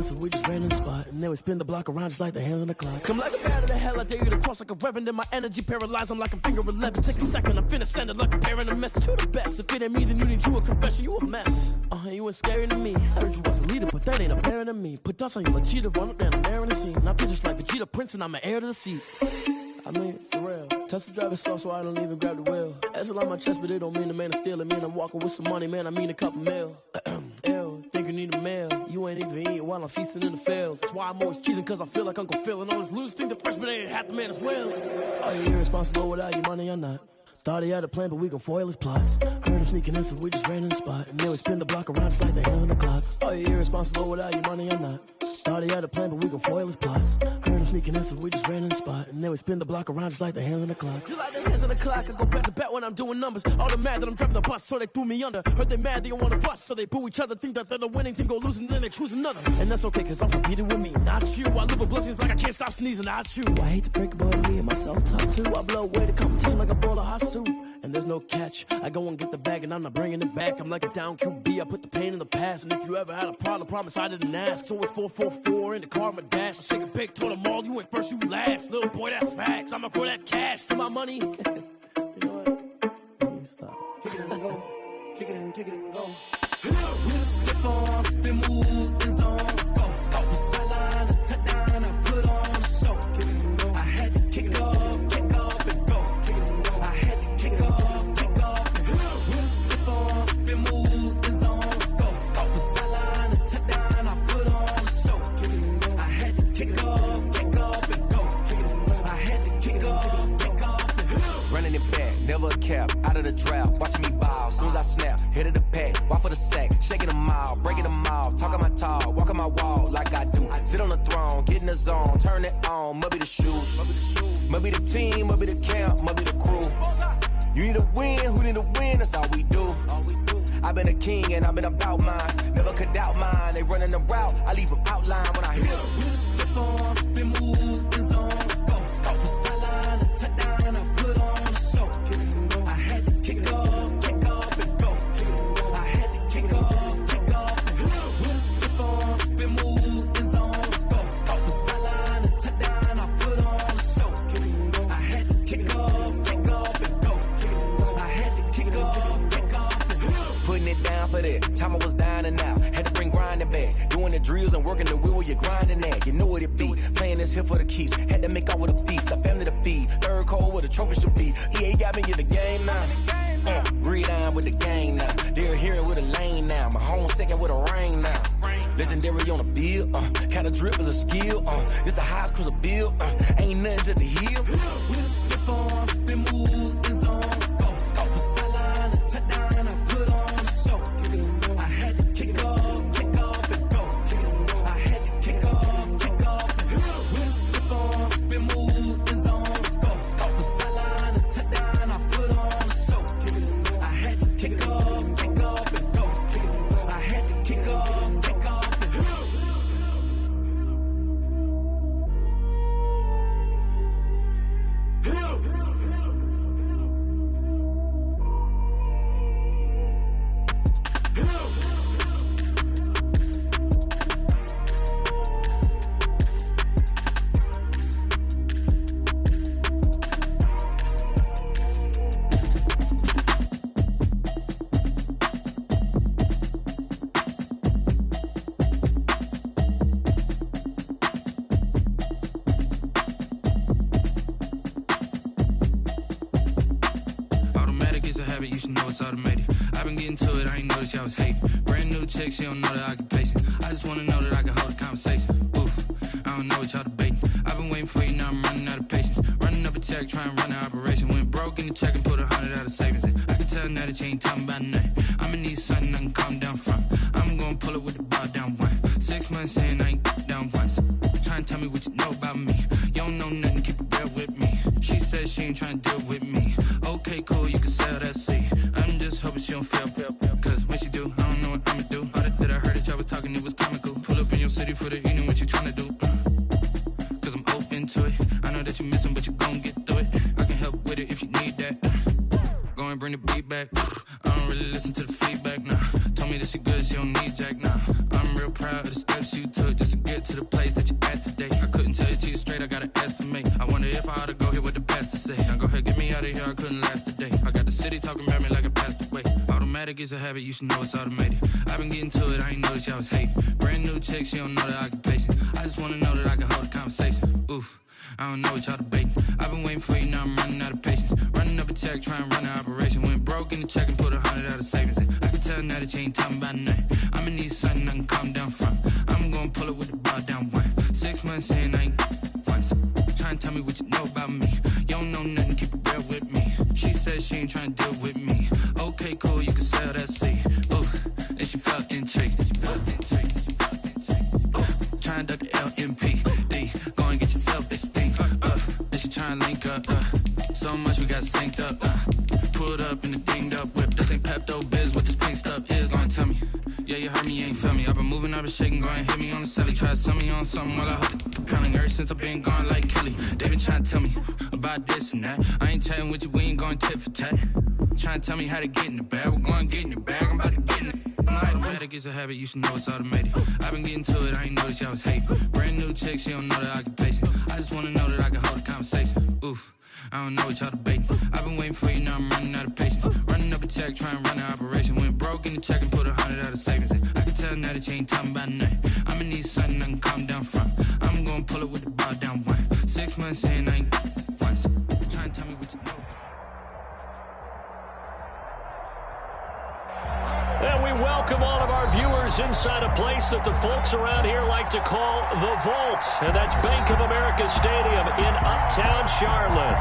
So we just ran in the spot, and then we spin the block around just like the hands on the clock. Come like a bat of the hell, I dare you to cross like a reverend. In my energy paralyzed, I'm like a finger 11. Take a second, I'm finna send it like a parent a message to the best. If it ain't me, then you need you a confession, you a mess. You ain't scary to me. I heard you was a leader, but that ain't apparent to me. Put dust on you like cheetah, run up down the air in the scene. I feel just like Vegeta Prince, and I'm an heir to the seat. I mean, for real. Touch the driver's soft, so I don't even grab the wheel. That's on my chest, but it don't mean the man is stealing. Man, I'm walking with some money, man, I mean a couple mil. Ew, think you need a meal. You ain't even eating while I'm feasting in the field. That's why I'm always cheesing, cause I feel like Uncle Phil. And all those losers think the freshman ain't half the man as well. Are you irresponsible without your money or not? Thought he had a plan, but we gon' foil his plot. Heard him sneaking in, so we just ran in the spot. And then we spin the block around just like the hands on the clock. Are you irresponsible without your money or not? Thought he had a plan, but we gon' foil his plot. Heard him sneaking in, so we just ran in the spot. And then we spin the block around just like the hands on the clock. Just like the hands on the clock, I go back to back when I'm doing numbers. All the mad that I'm driving the bus, so they threw me under. Heard they mad, they don't wanna bust, so they boo each other. Think that they're the winning team, go losing, then they choose another. And that's okay, cause I'm competing with me, not you. I live with blessings like I can't stop sneezing, not you. I hate to break it, but me and myself top too. I blow away the competition like a bowl of hot soup. And there's no catch, I go and get the bag and I'm not bringing it back. I'm like a down QB, I put the pain in the past. And if you ever had a problem, promise I didn't ask. So it's 444 in the car, my dash. I shake a big, told them all, you went first, you last. Little boy, that's facts, I'ma grow that cash to my money. You know what? Let me stop. Kick it and go, kick it and go. We'll step on, spin, move, and zone, scope. Off the sideline, a touchdown, I put on a show. Kick it and go. I had to kick off and go. Kick it and go. I had to kick off and go. We'll step on, spin, move, and zone, scope. Off the sideline, a touchdown, I put on a show. Kick it and go. I had to kick off and go. Kick it and go. I had to kick off and go. Running it back, never a cap, out of the drought, watching me ball. Soon as I snap, hit of the pack, walk for the sack, shaking them out, breaking them off, talking my talk, walking my wall like I do. Sit on the throne, get in the zone, turn it on, must be the shoes, must be the team, must be the camp, must be the crew. You need a win, who need a win, that's all we do. I've been a king and I've been about mine, never could doubt mine. They running the route, I leave them outline when I hit them. We'll step on, spin, move, and zone, scope. Off the sideline, a touchdown, I put on a show. Kick it and go. I had to kick off and go. Kick it and go. I had to kick off and go. We'll step on, spin, move, and zone, scope. Off the sideline, a touchdown, I put on a show. Kick it and go. I had to kick off and go. Kick it and go. I had to kick off and go. Putting it down for that, time I was down and out, had to bring grinding back, doing the drills and working the wheel where you're grinding at, you know what it be, playing this here for the keeps, had to make out with a feast, a family to feed, third cold where the trophy should be, EA got me in the game now, breathe on with the game now, they're hearing with a lane now, my home second with a rain now, legendary on the field, kinda drip is a skill, it's the highest cruiser bill, ain't nothing to the hill. We'll step on, spin, move, and zone, scope. Off the sideline, a touchdown, I put on a show. Kick it and go. I had to kick off and go. Kick it and go. I had to kick off and go. We'll step on, spin, move, and zone, scope. Off the sideline, a touchdown, I put on a show. Kick it and go. I had to kick off and go. Kick it and go. I had to kick off and go. Automatic is a habit, you should know it's automated. I've been getting to it, I ain't noticed y'all was hating. Brand new chick, she don't know the occupation. I just wanna know that I can hold a conversation. Oof, I don't know what y'all debating. I've been waiting for you, now I'm running out of patience. Running up a check, trying to run an operation. Went broke in the check and put 100 out of savings in. I can tell now that you ain't talking about nothing. I'ma need something I can calm down from. I'm gonna pull it with the bar down one. 6 months in, I ain't down once. Trying to tell me what you know about me. You don't know nothing, keep it real with me. She says she ain't trying to deal with me. Okay, cool, you can sell that seat. I'm just hoping she don't fail. Cause when she do, I don't know what I'ma do. All that I heard that y'all was talking, it was comical. Pull up in your city for the evening, what you tryna do? Cause I'm open to it. I know that you missing, but you gon' get through it. I can help with it if you need that. Go and bring the beat back. I don't really listen to the feedback, nah. Told me that she good, she don't need Jack, nah. I'm real proud of the steps you took just to get to the place that you at today. I couldn't tell you to you straight, I gotta estimate. I wonder if I ought to go here with the pastor say. Now go ahead, get me out of here, I couldn't last a day. I got the city talking about me like I passed away. Automatic is a habit, you should know it's automated. I've been getting to it, I ain't noticed y'all was hating. Brand new chick, she don't know the occupation. I just wanna know that I can hold a conversation. Oof. I don't know what y'all debating. I've been waiting for you, now I'm running out of patience. Running up a check, trying to run an operation. Went broke in the check and put 100 out of savings in. I can tell now that you ain't talking about nothing. I'ma need something I can calm down from. I'm gonna pull it with the bar down one. 6 months in, I ain't once. Trying to tell me what you know about me. You don't know nothing, keep it real with me. She said she ain't trying to deal with me. Okay, cool, you can sell that seed. Ooh, and she felt intrigued. Trying to duck the LMPD. Go and get yourself esteem. And she trying to link up. So much we got synced up. Pulled up in the dinged up whip. This ain't Pepto Biz, what this pink stuff is. Gonna tell me. Yeah, you heard me, you ain't feel me. I've been moving, I've been shaking, go and hit me on the celly. Try to sell me on something while I hold it compelling. Ever since I've been gone like Kelly. They been trying to tell me about this and that. I ain't chatting with you, we ain't going tit for tat. Trying to tell me how to get in the bag. We're going to get in the bag, I'm about to get in it. Automatic is a habit, you should know it's automated. I've been getting to it, I ain't noticed y'all was hating. Brand new chick, she don't know the occupation. I just wanna know that I can hold a conversation. Oof, I don't know what y'all debating. I've been waiting for you, now I'm running out of patience. Running up a check, trying to run an operation. Went broke in the check and put 100 out of savings in. I can tell now that you ain't talking about nothing. I'ma need something I can calm down from. I'm gonna pull it with the bar down one. 6 months in, I ain't once. Trying to tell me what you know. And we welcome all of our viewers inside a place that the folks around here like to call the Vault. And that's Bank of America Stadium in Uptown Charlotte.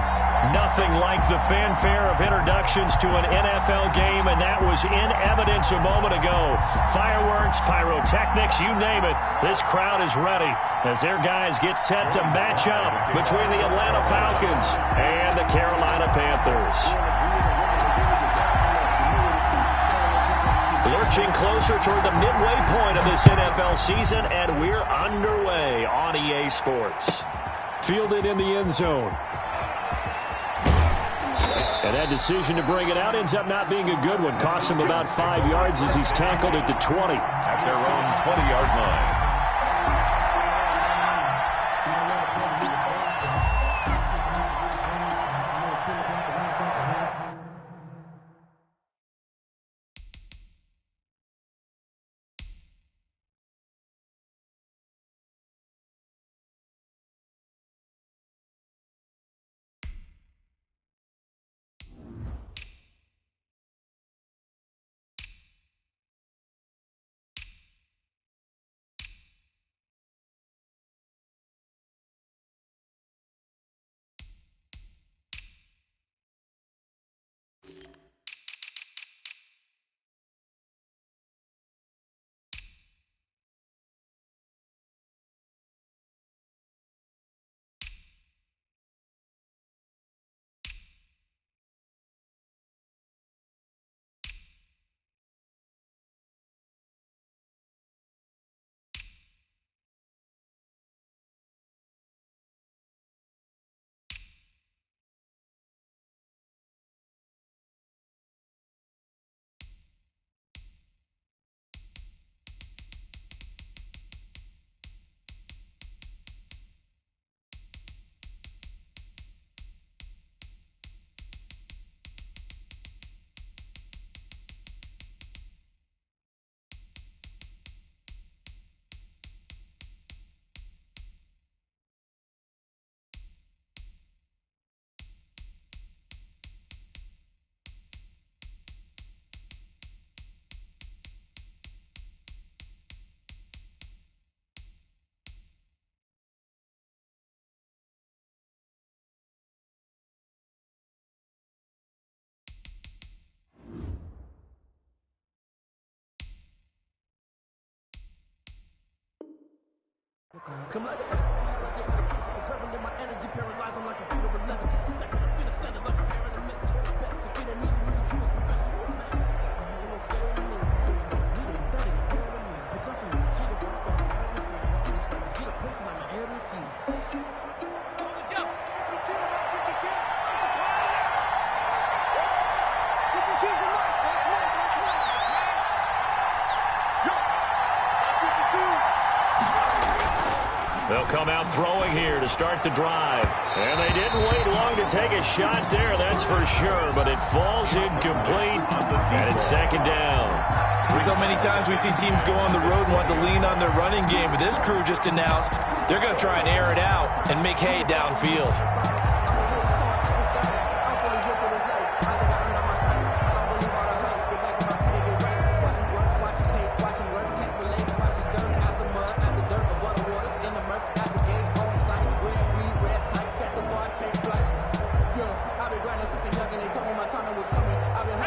Nothing like the fanfare of introductions to an NFL game, and that was in evidence a moment ago. Fireworks, pyrotechnics, you name it. This crowd is ready as their guys get set to match up between the Atlanta Falcons and the Carolina Panthers. Lurching closer toward the midway point of this NFL season, and we're underway on EA Sports. Fielded in the end zone. And that decision to bring it out ends up not being a good one. Cost him about 5 yards as he's tackled at the 20. At their own 20-yard line. Come like a reverend in my energy, paralyzed, I'm like a finger 11. Take a second, I'm finna send it like a parent and miss the best. If you don't need me, you a professional mess. You don't scare me, you just need it, that ain't fair to me. But don't say you cheated, but I'm honest. You just like a cheater prince and I'm an heir to the sea. They'll come out throwing here to start the drive. And they didn't wait long to take a shot there, that's for sure. But it falls incomplete, and it's second down. So many times we see teams go on the road and want to lean on their running game. But this crew just announced they're going to try and air it out and make hay downfield.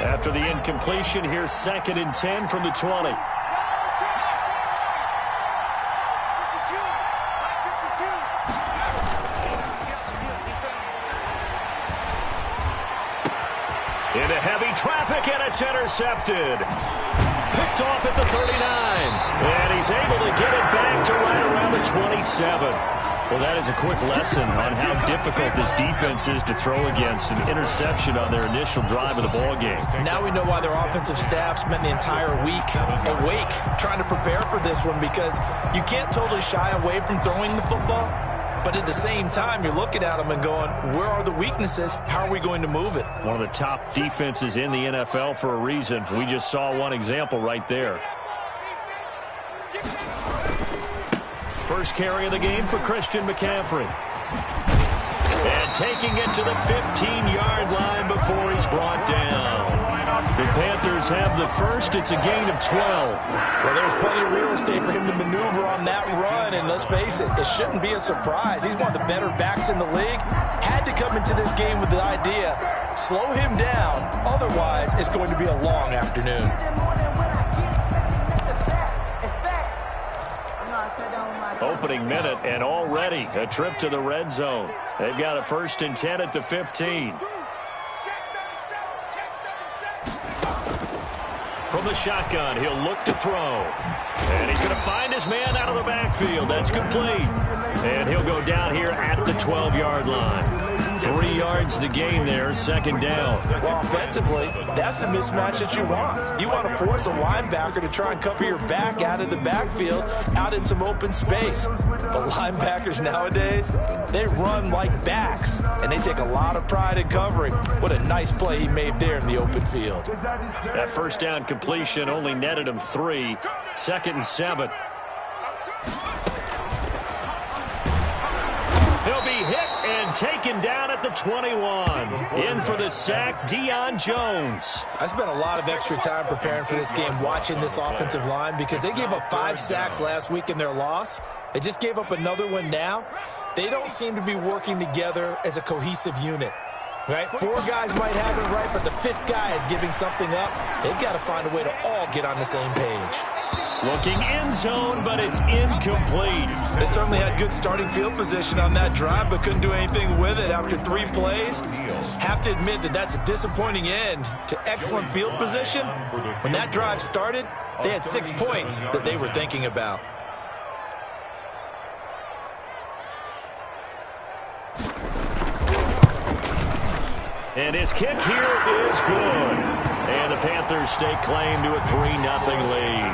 After the incompletion, here's 2nd and 10 from the 20. Into heavy traffic, and it's intercepted. Picked off at the 39. And he's able to get it back to right around the 27. Well, that is a quick lesson on how difficult this defense is to throw against. An interception on their initial drive of the ball game. Now we know why their offensive staff spent the entire week awake trying to prepare for this one, because you can't totally shy away from throwing the football, but at the same time you're looking at them and going, where are the weaknesses? How are we going to move it? One of the top defenses in the NFL for a reason. We just saw one example right there. First carry of the game for Christian McCaffrey. And taking it to the 15-yard line before he's brought down. The Panthers have the first. It's a gain of 12. Well, there's plenty of real estate for him to maneuver on that run, and let's face it, it shouldn't be a surprise. He's one of the better backs in the league. Had to come into this game with the idea, slow him down, otherwise it's going to be a long afternoon. Opening minute, and already a trip to the red zone. They've got a 1st and 10 at the 15. From the shotgun, he'll look to throw. And he's going to find his man out of the backfield. That's complete. And he'll go down here at the 12-yard line. 3 yards the gain there, 2nd down. Well, offensively, that's the mismatch that you want. You want to force a linebacker to try and cover your back out of the backfield, out in some open space. But linebackers nowadays, they run like backs, and they take a lot of pride in covering. What a nice play he made there in the open field. That 1st down completion only netted him 3. 2nd and 7. He'll be hit and taken down at the 21. In for the sack, Deion Jones. I spent a lot of extra time preparing for this game, watching this offensive line, because they gave up 5 sacks last week in their loss. They just gave up another one now. They don't seem to be working together as a cohesive unit. Right? 4 guys might have it right, but the 5th guy is giving something up. They've got to find a way to all get on the same page. Looking in zone, but it's incomplete. They certainly had good starting field position on that drive, but couldn't do anything with it after 3 plays. Have to admit that that's a disappointing end to excellent field position. When that drive started, they had 6 points that they were thinking about. And his kick here is good. And the Panthers stake claim to a 3-0 lead.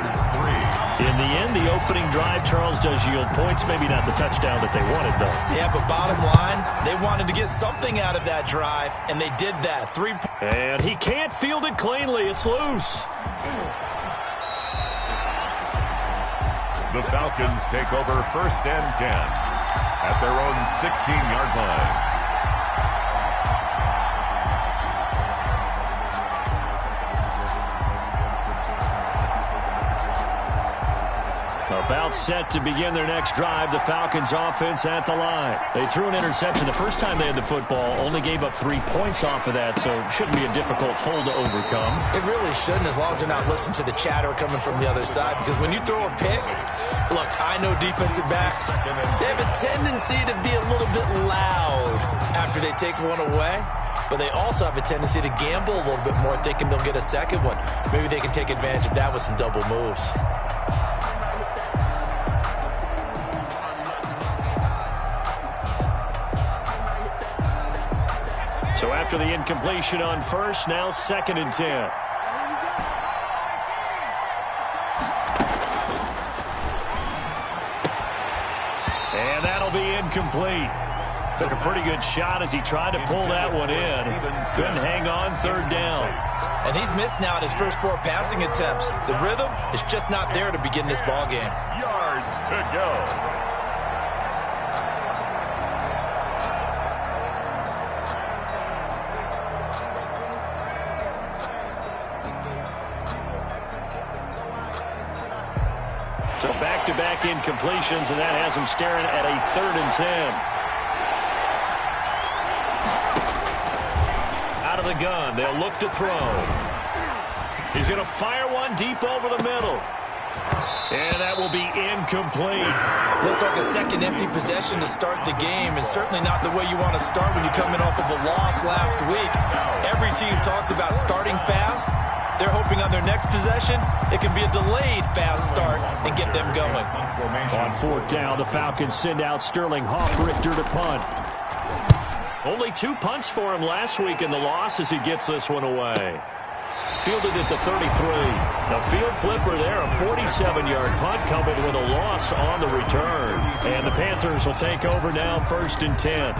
In the end, the opening drive, Charles, does yield points. Maybe not the touchdown that they wanted, though. Yeah, but bottom line, they wanted to get something out of that drive, and they did that. 3 points. And he can't field it cleanly. It's loose. The Falcons take over 1st and 10 at their own 16-yard line. About set to begin their next drive, the Falcons offense at the line. They threw an interception the first time they had the football, only gave up 3 points off of that, so it shouldn't be a difficult hole to overcome. It really shouldn't, as long as they're not listening to the chatter coming from the other side, because when you throw a pick, look, I know defensive backs, they have a tendency to be a little bit loud after they take one away, but they also have a tendency to gamble a little bit more, thinking they'll get a second one. Maybe they can take advantage of that with some double moves. So after the incompletion on 1st, now 2nd and 10. And that'll be incomplete. Took a pretty good shot as he tried to pull that one in. Couldn't hang on third down. And he's missed now in his first 4 passing attempts. The rhythm is just not there to begin this ball game. Yards to go. So back-to-back incompletions, and that has him staring at a 3rd and 10. Out of the gun, they'll look to throw. He's going to fire one deep over the middle. And that will be incomplete. Looks like a second empty possession to start the game, and certainly not the way you want to start when you come in off of a loss last week. Every team talks about starting fast. They're hoping on their next possession, it can be a delayed fast start and get them going. On 4th down, the Falcons send out Sterling Hoffrichter to punt. Only 2 punts for him last week in the loss as he gets this one away. Fielded at the 33. The field flipper there, a 47-yard punt coming with a loss on the return. And the Panthers will take over now, 1st and 10.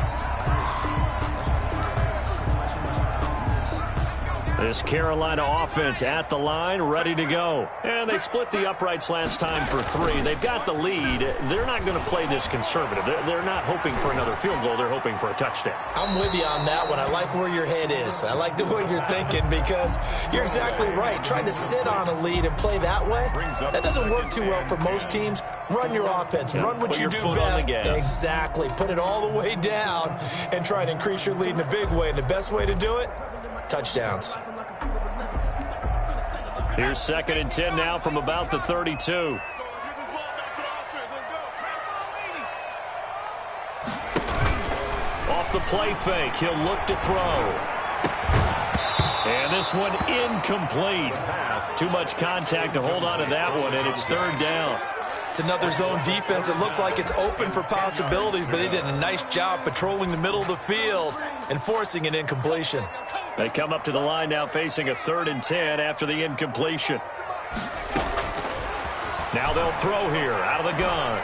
This Carolina offense at the line, ready to go. And they split the uprights last time for 3. They've got the lead. They're not going to play this conservative. They're not hoping for another field goal. They're hoping for a touchdown. I'm with you on that one. I like where your head is. I like the way you're thinking because you're exactly right. Trying to sit on a lead and play that way, that doesn't work too well for most teams. Run your offense. Yeah, run what you do best. Exactly. Put it all the way down and try to increase your lead in a big way. And the best way to do it, touchdowns. Here's 2nd and 10 now from about the 32. Off the play fake, he'll look to throw. And this one incomplete. Too much contact to hold on to that one, and it's 3rd down. It's another zone defense. It looks like it's open for possibilities, but they did a nice job patrolling the middle of the field and forcing an incompletion. They come up to the line now facing a 3rd and 10 after the incompletion. Now they'll throw here out of the gun.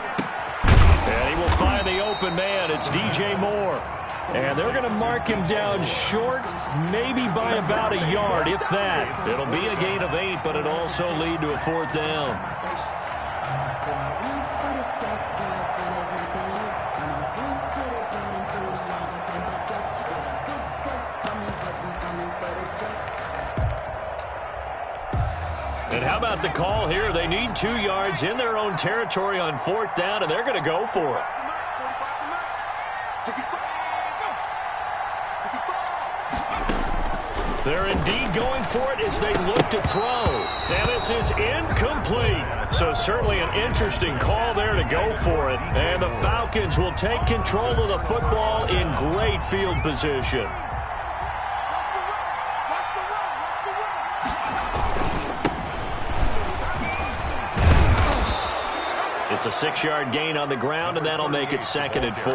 And he will find the open man. It's DJ Moore. And they're going to mark him down short, maybe by about a yard, if that. It'll be a gain of 8, but it'll also lead to a 4th down. And how about the call here? They need 2 yards in their own territory on 4th down, and they're going to go for it. They're indeed going for it as they look to throw. And this is incomplete. So certainly an interesting call there to go for it. And the Falcons will take control of the football in great field position. It's a 6-yard gain on the ground, and that'll make it 2nd and 4.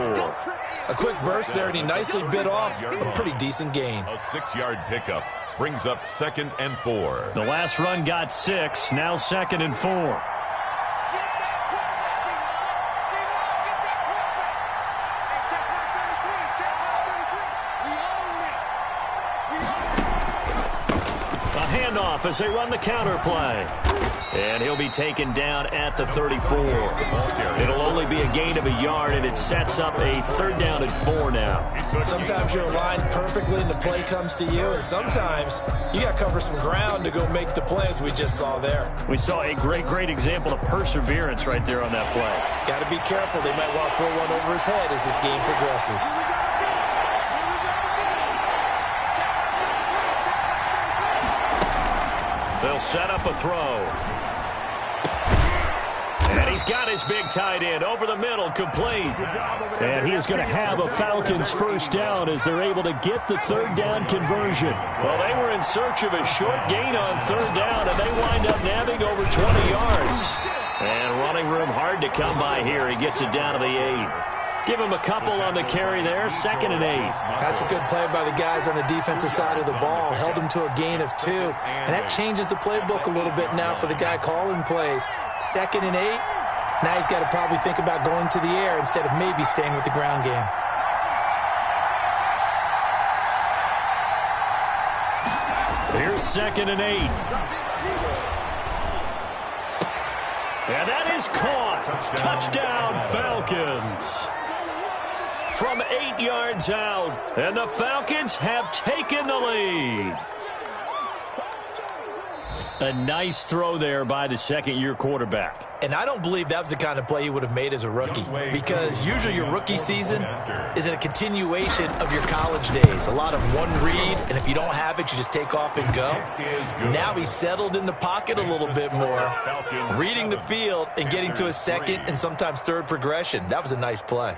A quick burst there, and he nicely bit off a pretty decent gain. A 6-yard pickup brings up 2nd and 4. The last run got 6, now 2nd and 4. A handoff as they run the counter play. And he'll be taken down at the 34. It'll only be a gain of a yard, and it sets up a 3rd down and 4 now. Sometimes you're aligned perfectly and the play comes to you, and sometimes you got to cover some ground to go make the play, as we just saw there. We saw a great example of perseverance right there on that play. Got to be careful. They might want to throw one over his head as this game progresses. They'll set up a throw. And he's got his big tight end over the middle, complete. And he is going to have a Falcons 1st down as they're able to get the 3rd down conversion. Well, they were in search of a short gain on 3rd down, and they wind up nabbing over 20 yards. And running room hard to come by here. He gets it down to the 8. Give him a couple on the carry there, 2nd and 8. That's a good play by the guys on the defensive side of the ball. Held him to a gain of 2. And that changes the playbook a little bit now for the guy calling plays. 2nd and 8. Now he's got to probably think about going to the air instead of maybe staying with the ground game. Here's 2nd and 8. And that is caught. Touchdown, Falcons. From 8 yards out, and the Falcons have taken the lead. A nice throw there by the second-year quarterback. And I don't believe that was the kind of play he would have made as a rookie, because usually your rookie season is a continuation of your college days. A lot of one read, and if you don't have it, you just take off and go. Now he's settled in the pocket a little bit more, reading the field and getting to his second and sometimes third progression. That was a nice play.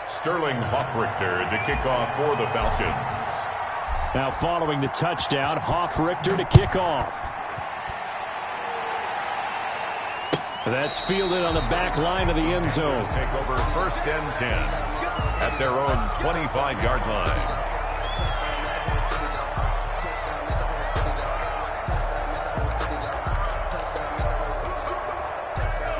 Sterling Hoffrichter to kick off for the Falcons. Now following the touchdown, Hoffrichter to kick off. That's fielded on the back line of the end zone. Take over 1st and 10 at their own 25-yard line.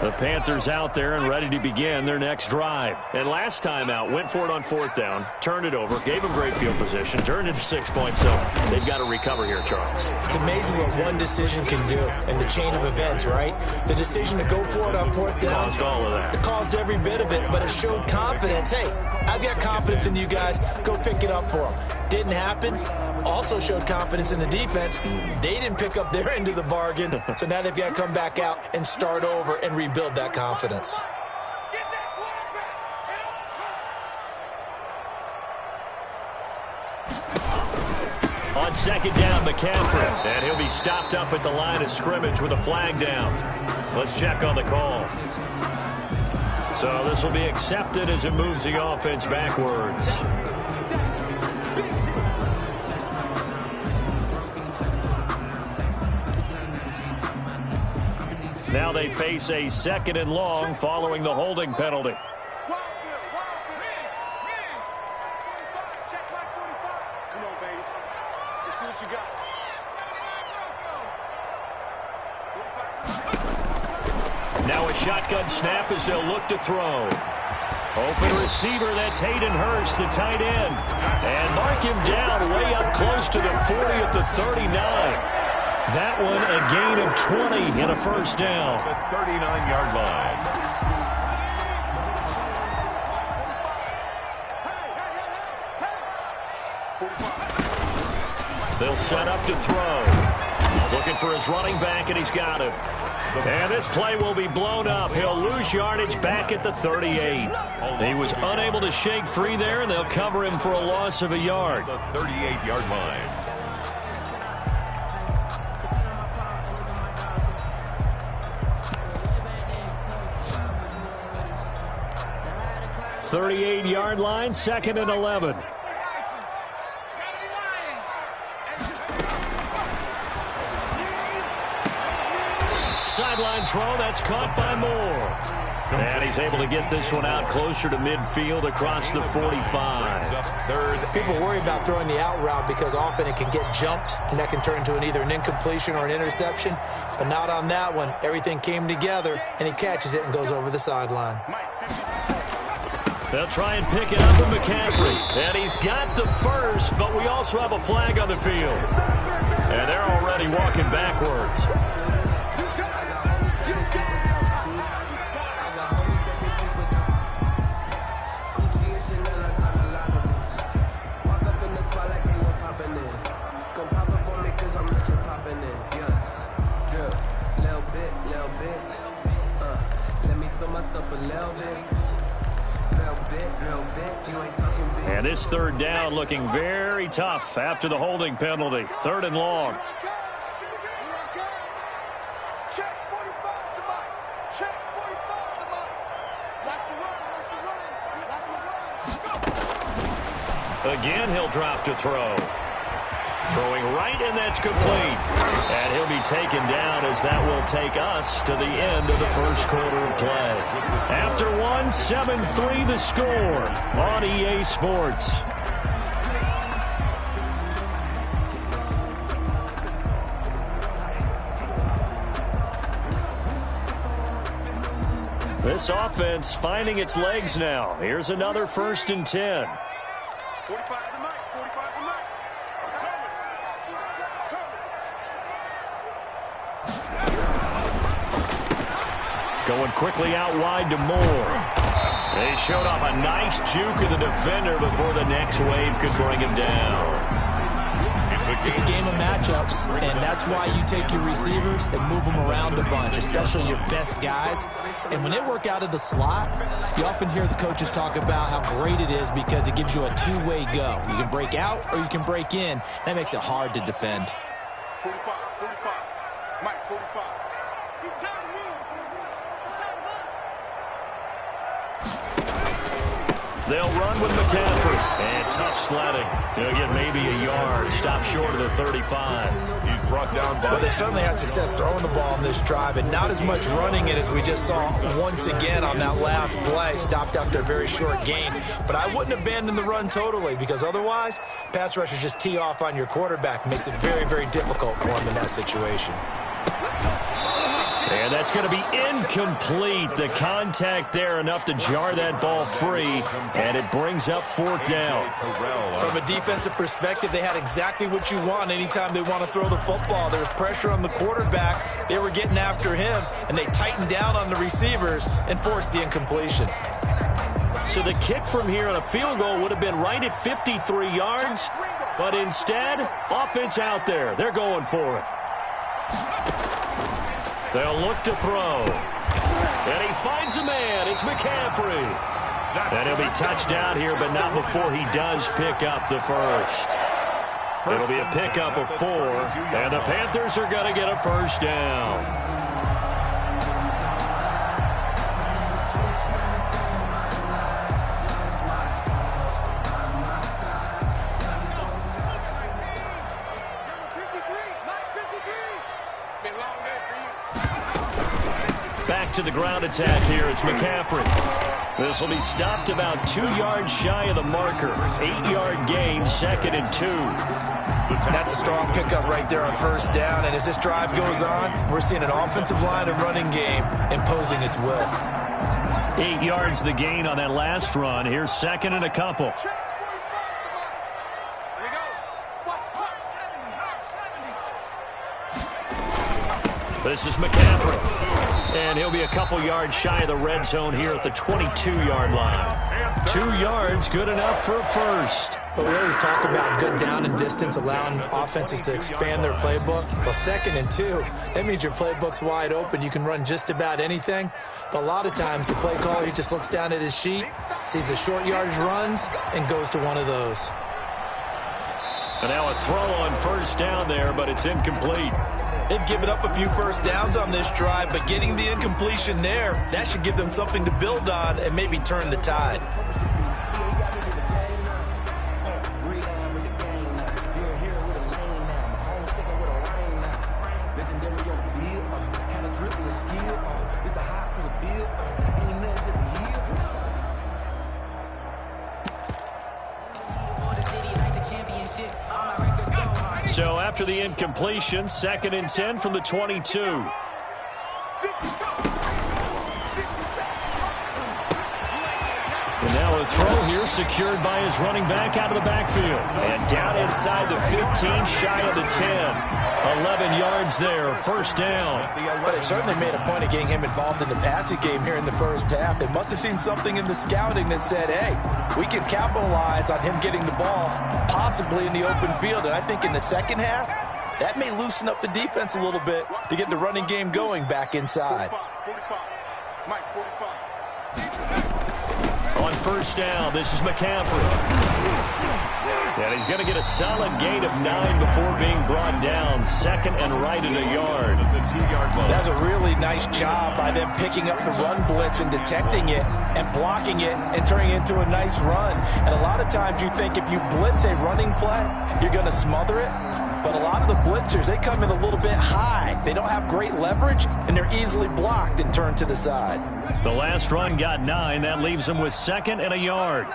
The Panthers out there and ready to begin their next drive. And last time out, went for it on 4th down, turned it over, gave them great field position, turned it to 6 points. So they've got to recover here, Charles. It's amazing what one decision can do in the chain of events, right? The decision to go for it on 4th down. Caused all of that. It caused every bit of it, but it showed confidence. Hey, I've got confidence in you guys. Go pick it up for them. Didn't happen. Also showed confidence in the defense. They didn't pick up their end of the bargain, so now they've got to come back out and start over and rebuild that confidence. On 2nd down, McCaffrey, and he'll be stopped up at the line of scrimmage with a flag down. Let's check on the call. So this will be accepted as it moves the offense backwards. Now they face a 2nd and long following the holding penalty. Now a shotgun snap as they'll look to throw. Open receiver, that's Hayden Hurst, the tight end. And mark him down way up close to the 40 at the 39. That one a gain of 20 and a 1st down. The 39-yard line. They'll set up to throw. Looking for his running back, and he's got him. And this play will be blown up. He'll lose yardage back at the 38. He was unable to shake free there, and they'll cover him for a loss of a yard. The 38-yard line. 38-yard line, 2nd and 11. Sideline throw, that's caught by Moore. And he's able to get this one out closer to midfield across the 45. People worry about throwing the out route because often it can get jumped, and that can turn into either an incompletion or an interception. But not on that one. Everything came together, and he catches it and goes over the sideline. They'll try and pick it up with McCaffrey. And he's got the first, but we also have a flag on the field. And they're already walking backwards. And this 3rd down looking very tough after the holding penalty. 3rd and long. Again, he'll drop to throw. Throwing right, and that's complete. And he'll be taken down as that will take us to the end of the first quarter of play. After one, 7-3 the score on EA Sports. This offense finding its legs now. Here's another 1st and 10. 45 to Mike. 45 to Mike. Going quickly out wide to Moore. They showed off a nice juke of the defender before the next wave could bring him down. It's a game of matchups, and that's why you take your receivers and move them around a bunch, especially your best guys. And when they work out of the slot, you often hear the coaches talk about how great it is because it gives you a two-way go. You can break out or you can break in. That makes it hard to defend. 45, 45. Mike, 45. He's time to move. He's time to They'll run with McCaffrey. And tough sledding. They'll get maybe a yard. Stop short of the 35. He's brought down by... Well, they certainly had success throwing the ball on this drive, and not as much running it as we just saw once again on that last play. Stopped after a very short gain. But I wouldn't abandon the run totally, because otherwise, pass rushers just tee off on your quarterback. Makes it very, very difficult for him in that situation. And that's going to be incomplete. The contact there enough to jar that ball free, and it brings up 4th down. From a defensive perspective, they had exactly what you want anytime they want to throw the football. There was pressure on the quarterback. They were getting after him, and they tightened down on the receivers and forced the incompletion. So the kick from here on a field goal would have been right at 53 yards, but instead, offense out there. They're going for it. They'll look to throw. And he finds a man. It's McCaffrey. And he'll be touched down here, but not before he does pick up the first. It'll be a pickup of 4, and the Panthers are going to get a 1st down. Back to the ground attack here. It's McCaffrey. This will be stopped about 2 yards shy of the marker. 8-yard gain, 2nd and 2. That's a strong pickup right there on 1st down. And as this drive goes on, we're seeing an offensive line and running game imposing its will. 8 yards the gain on that last run. Here's 2nd and a couple. This is McCaffrey. And he'll be a couple yards shy of the red zone here at the 22-yard line. 2 yards, good enough for a 1st. But we always talk about good down and distance, allowing offenses to expand their playbook. Well, 2nd and 2, that means your playbook's wide open. You can run just about anything. But a lot of times, the play caller, he just looks down at his sheet, sees the short yardage runs, and goes to one of those. And now a throw on 1st down there, but it's incomplete. They've given up a few 1st downs on this drive, but getting the incompletion there, that should give them something to build on and maybe turn the tide. So after the incompletion, 2nd and 10 from the 22. And now a throw here secured by his running back out of the backfield. And down inside the 15, shy of the 10. 11 yards there, 1st down. Well, they certainly made a point of getting him involved in the passing game here in the 1st half. They must have seen something in the scouting that said, hey, we can capitalize on him getting the ball, possibly in the open field. And I think in the 2nd half, that may loosen up the defense a little bit to get the running game going back inside. 45. Mike, 45. On 1st down, this is McCaffrey. And he's going to get a solid gain of 9 before being brought down. 2nd and right at a yard. That's a really nice job by them picking up the run blitz and detecting it and blocking it and turning it into a nice run. And a lot of times you think if you blitz a running play, you're going to smother it. But a lot of the blitzers, they come in a little bit high. They don't have great leverage, and they're easily blocked and turned to the side. The last run got 9. That leaves them with 2nd and a yard.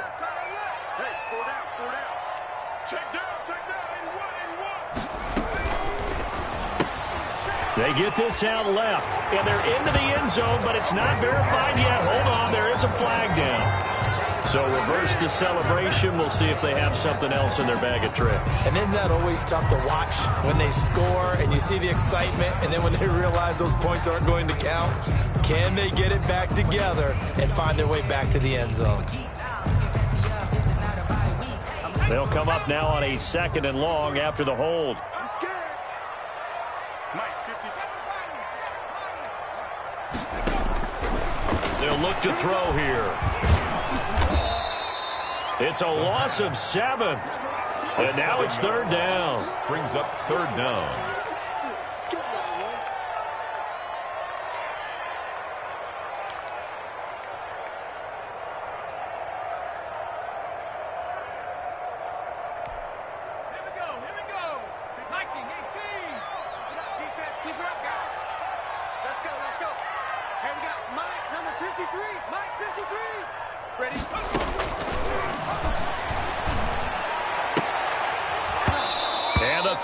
They get this out left, and they're into the end zone, but it's not verified yet. Hold on, there is a flag down. So reverse the celebration. We'll see if they have something else in their bag of tricks. And isn't that always tough to watch when they score and you see the excitement, and then when they realize those points aren't going to count? Can they get it back together and find their way back to the end zone? They'll come up now on a 2nd and long after the hold. They'll look to throw here. It's a loss of 7. And now it's 3rd down. Brings up 3rd down.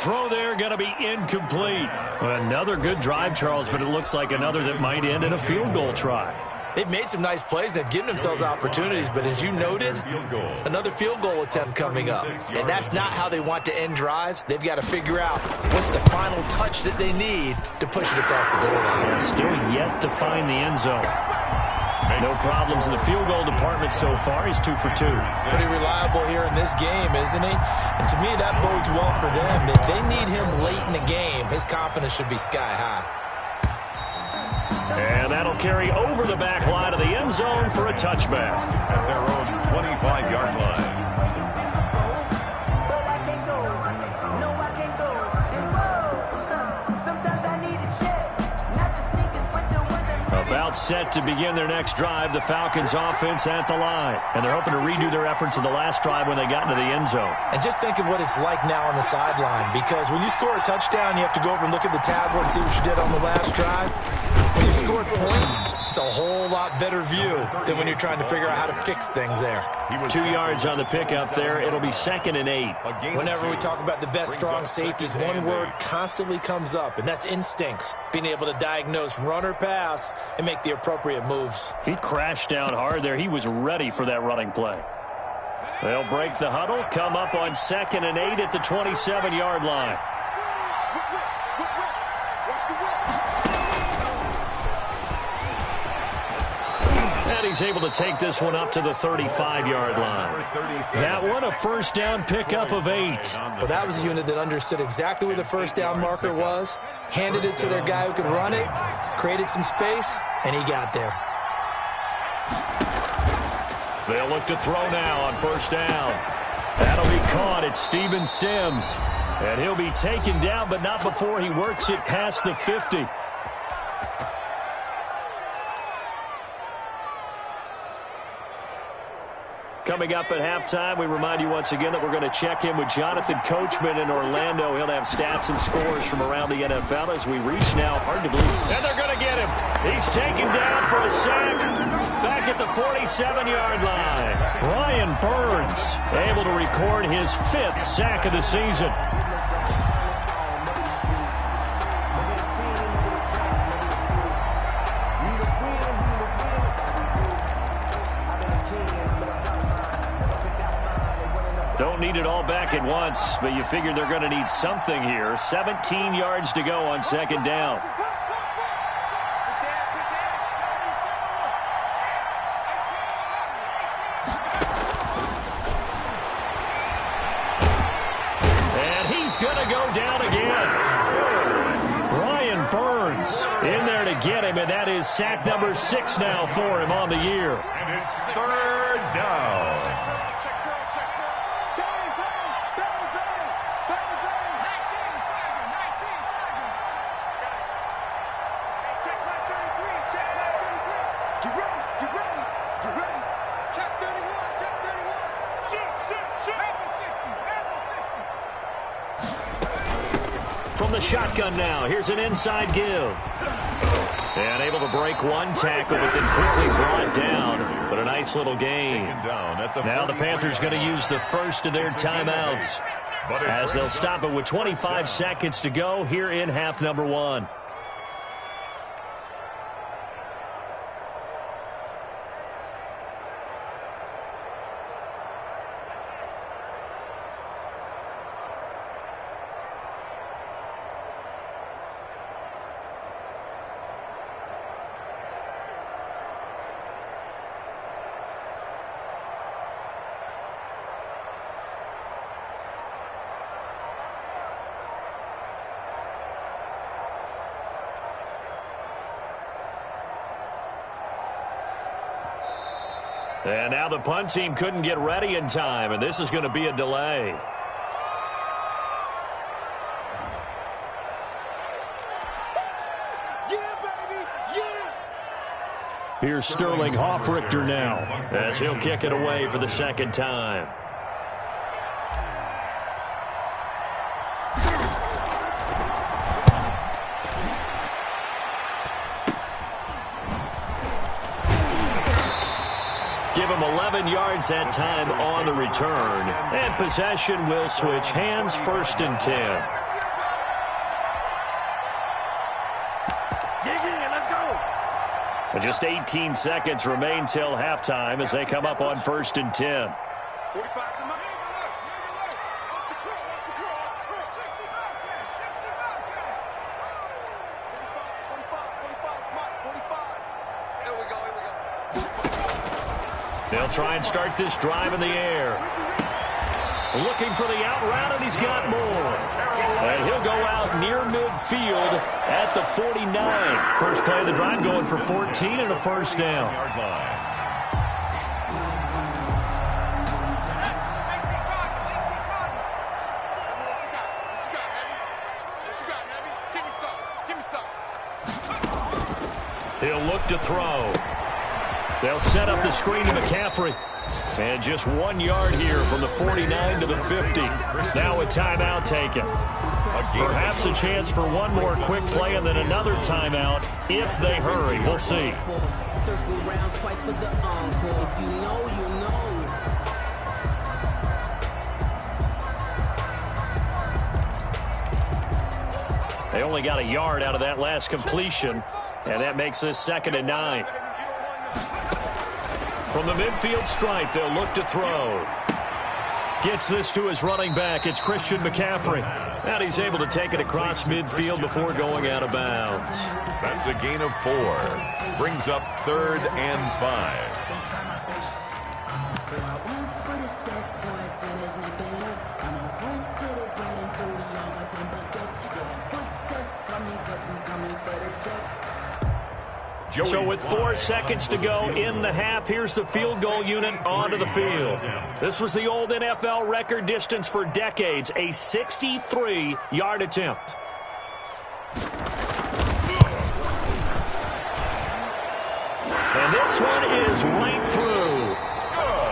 Throw there going to be incomplete. Another good drive, Charles, but it looks like another that might end in a field goal try. They've made some nice plays. They've given themselves opportunities, but as you noted, another field goal attempt coming up. And that's not how they want to end drives. They've got to figure out what's the final touch that they need to push it across the goal line. And still yet to find the end zone. No problems in the field goal department so far. He's 2 for 2. Pretty reliable here in this game, isn't he? And to me, that bodes well for them. If they need him late in the game, his confidence should be sky high. And that'll carry over the back line of the end zone for a touchback. At their own 25-yard line. About set to begin their next drive, the Falcons offense at the line. And they're hoping to redo their efforts in the last drive when they got into the end zone. And just think of what it's like now on the sideline, because when you score a touchdown, you have to go over and look at the tablet and see what you did on the last drive. When you scored points, it's a whole lot better view than when you're trying to figure out how to fix things there. 2 yards on the pickup there. It'll be 2nd and 8. Whenever we talk about the best strong safeties, one word constantly comes up, and that's instincts. Being able to diagnose run or pass and make the appropriate moves. He crashed down hard there. He was ready for that running play. They'll break the huddle, come up on 2nd and 8 at the 27-yard line. And he's able to take this one up to the 35-yard line. That one a first down pickup of 8. Well, that was a unit that understood exactly where the first down marker was, handed it to their guy who could run it, created some space, and he got there. They'll look to throw now on first down. That'll be caught. It's Steven Sims. And he'll be taken down, but not before he works it past the 50. Coming up at halftime, we remind you once again that we're going to check in with Jonathan Coachman in Orlando. He'll have stats and scores from around the NFL as we reach now. Hard to believe. And they're going to get him. He's taken down for a sack back at the 47-yard line. Brian Burns able to record his 5th sack of the season. Don't need it all back at once, but you figure they're going to need something here. 17 yards to go on 2nd down. And he's going to go down again. Brian Burns in there to get him, and that is sack number 6 now for him on the year. And it's 3rd down. From the shotgun now, here's an inside give. And able to break one tackle, but then quickly brought down. But a nice little gain. Now the Panthers going to use the first of their timeouts as they'll stop it with 25 seconds to go here in half number 1. And now the punt team couldn't get ready in time, and this is going to be a delay. Here's Sterling Hoffrichter now as he'll kick it away for the second time. Give him 11 yards that time on the return. And possession will switch hands, 1st and 10. Just 18 seconds remain till halftime as they come up on 1st and 10. They'll try and start this drive in the air. Looking for the out route, and he's got more. And he'll go out near midfield at the 49. First play of the drive going for 14 and a first down. He'll look to throw. They'll set up the screen to McCaffrey. And just 1 yard here from the 49 to the 50. Now a timeout taken. Perhaps a chance for one more quick play and then another timeout if they hurry. We'll see. Circle round twice for the encore. If you know, you know. They only got a yard out of that last completion, and that makes this 2nd and 9. From the midfield stripe, they'll look to throw. Gets this to his running back. It's Christian McCaffrey. And he's able to take it across midfield before going out of bounds. That's a gain of 4. Brings up 3rd and 5. So with 4 seconds to go in the half, here's the field goal unit onto the field. This was the old NFL record distance for decades, a 63-yard attempt. And this one is right through.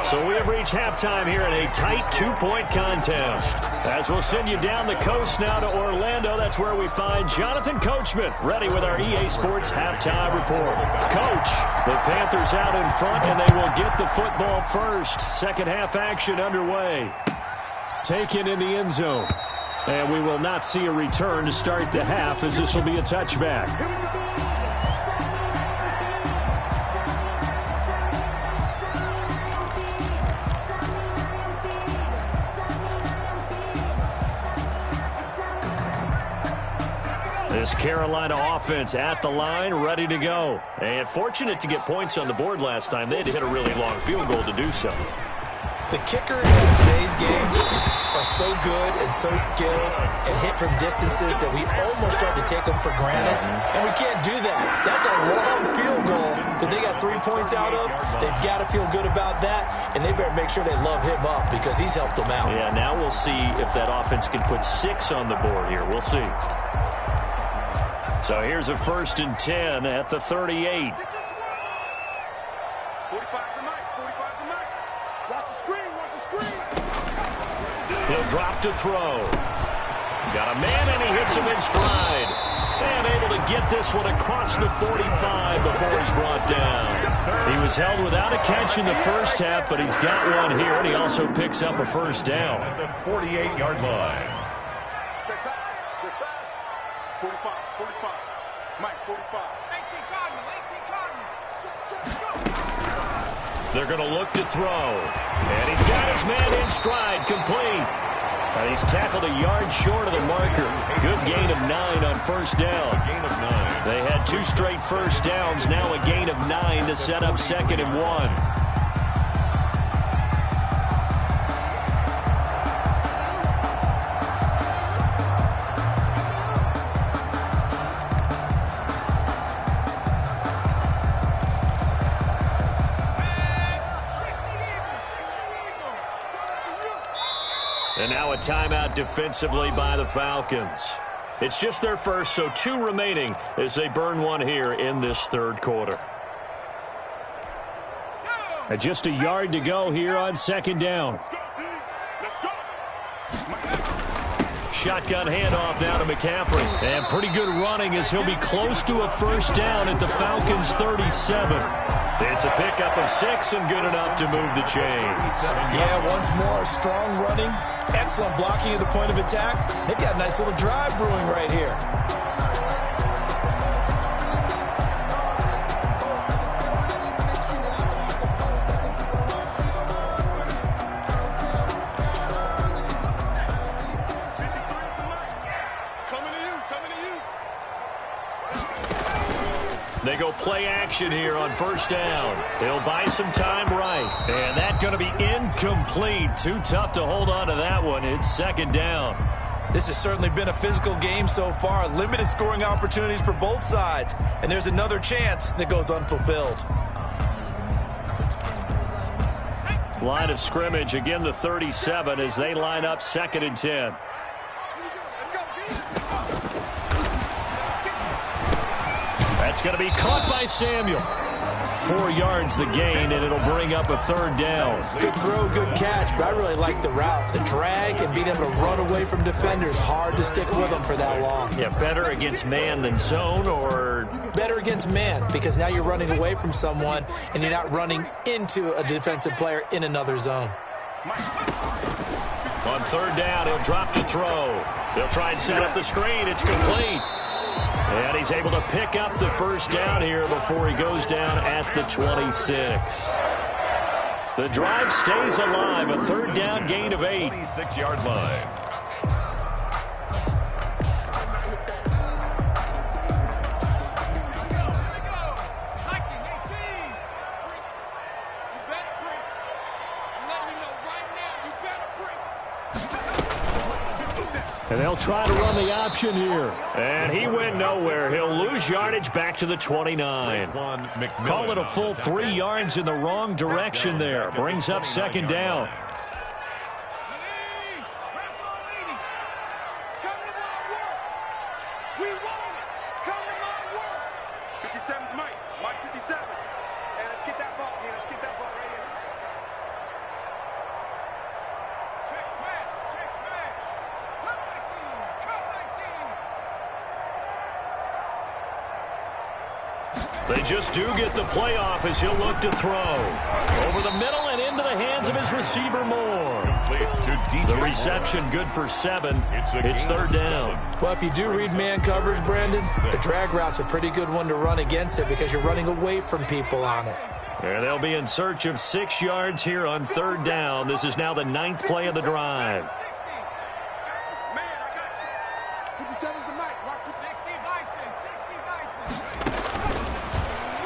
So we have reached halftime here in a tight 2-point contest. As we'll send you down the coast now to Orlando, that's where we find Jonathan Coachman ready with our EA Sports halftime report. Coach, the Panthers out in front, and they will get the football first. Second half action underway. Taken in the end zone. And we will not see a return to start the half as this will be a touchback. This Carolina offense at the line, ready to go. And fortunate to get points on the board last time. They had to hit a really long field goal to do so. The kickers in today's game are so good and so skilled and hit from distances that we almost start to take them for granted. And we can't do that. That's a long field goal that they got 3 points out of. They've got to feel good about that, and they better make sure they love him up because he's helped them out. Yeah, now we'll see if that offense can put 6 on the board here. We'll see. So here's a 1st and 10 at the 38. 45 to Mike. 45 to Mike. Watch the screen. Watch the screen. He'll drop to throw. Got a man, and he hits him in stride. And able to get this one across the 45 before he's brought down. He was held without a catch in the first half, but he's got one here, and he also picks up a first down. At the 48-yard line. Check back. 45. 45. Mike, 45. 18 Cardinal. They're going to look to throw. And he's got his man in stride, complete. And he's tackled a yard short of the marker. Good gain of 9 on first down. Gain of 9. They had 2 straight first downs, now a gain of 9 to set up 2nd and 1. a timeout defensively by the Falcons. It's just their first, so 2 remaining as they burn one here in this third quarter. And just a yard to go here on second down. Shotgun handoff now to McCaffrey. And pretty good running as he'll be close to a first down at the Falcons' 37. It's a pickup of 6 and good enough to move the chains. Yeah, once more, strong running, excellent blocking at the point of attack. They've got a nice little drive brewing right here. They go play action here on first down. They'll buy some time right. And that's going to be incomplete. Too tough to hold on to that one. It's second down. This has certainly been a physical game so far. Limited scoring opportunities for both sides. And there's another chance that goes unfulfilled. Line of scrimmage, again the 37 as they line up 2nd and 10. That's going to be caught by Samuel. 4 yards the gain, and it'll bring up a third down. Good throw, good catch, but I really like the route. The drag and being able to run away from defenders. Hard to stick with them for that long. Yeah, better against man than zone, or? Better against man, because now you're running away from someone, and you're not running into a defensive player in another zone. On third down, he'll drop to throw. They'll try and set up the screen. It's complete. And he's able to pick up the first down here before he goes down at the 26. The drive stays alive. A third down gain of 8. 26-yard line. And they'll try to run the option here. And he went nowhere. He'll lose yardage back to the 29. Call it a full 3 yards in the wrong direction there. Brings up second down. They just do get the playoff as he'll look to throw. Over the middle and into the hands of his receiver Moore. The reception good for 7. It's third down. Well, if you do read man coverage, Brandon, the drag route's a pretty good one to run against it because you're running away from people on it. And they'll be in search of 6 yards here on third down. This is now the 9th play of the drive.